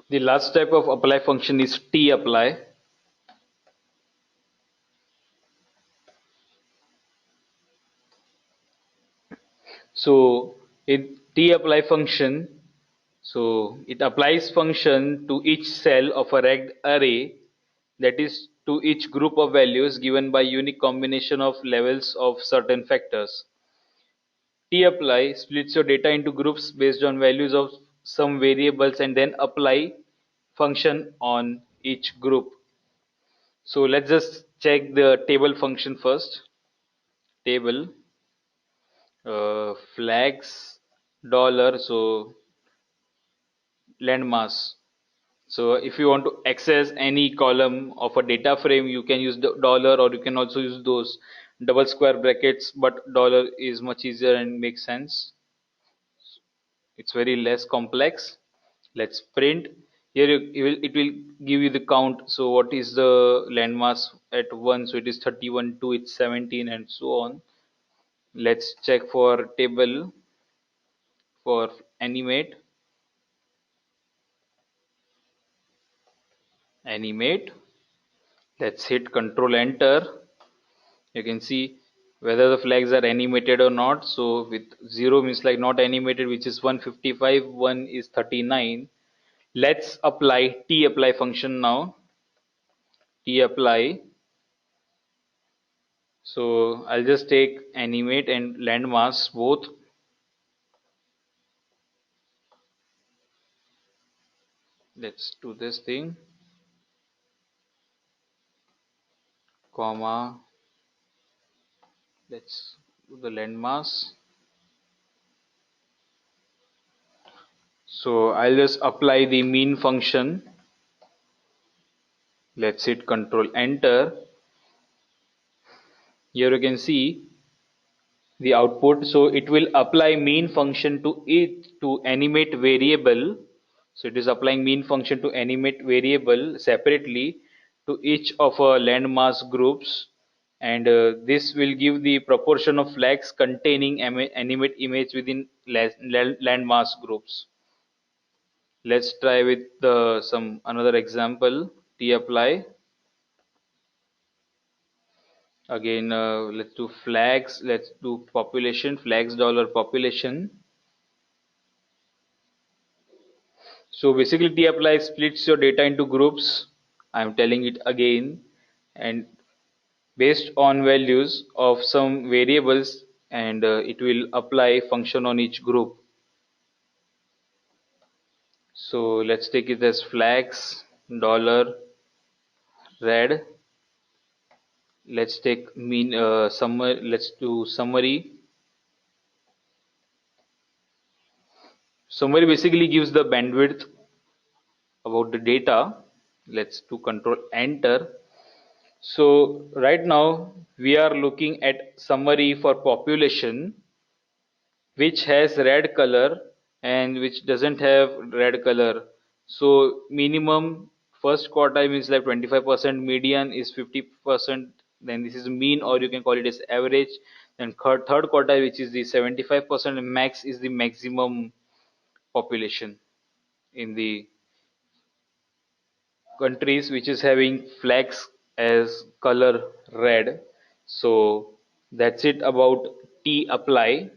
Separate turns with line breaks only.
The last type of apply function is tapply. So in tapply function, so it applies function to each cell of a rect array, that is to each group of values given by unique combination of levels of certain factors. Tapply splits your data into groups based on values of some variables and then apply function on each group. So let's just check the table function first. Table flags dollar, so landmass. So if you want to access any column of a data frame, you can use the dollar, or you can also use those double square brackets, but dollar is much easier and makes sense. It's very less complex. Let's print. Here it will give you the count. So what is the landmass at 1? So it is 31, 2 it's 17, and so on. Let's check for table for animate. Animate. Let's hit Control Enter. You can see whether the flags are animated or not. So with 0 means like not animated, which is 155, 1 is 39. Let's apply tapply function now. Tapply. So I'll just take animate and landmass both. Let's do this thing, comma. Let's do the landmass. So I'll just apply the mean function. Let's hit Control Enter. Here you can see the output. So it will apply mean function to it to animate variable. So it is applying mean function to animate variable separately to each of our landmass groups, and this will give the proportion of flags containing animate image within landmass groups. Let's try with some another example. Tapply. Again, let's do flags. Let's do population flags dollar population. So basically tapply splits your data into groups. I'm telling it again, and based on values of some variables, and it will apply function on each group. So let's take it as flags dollar red. Let's take mean summary. Let's do summary. Summary basically gives the bandwidth about the data. Let's do Control Enter. So right now we are looking at summary for population, which has red color and which doesn't have red color. So minimum first quartile means like 25%, median is 50%, then this is mean, or you can call it as average. Then third quartile, which is the 75%, and max is the maximum population in the countries which is having flags as color red. So that's it about tapply.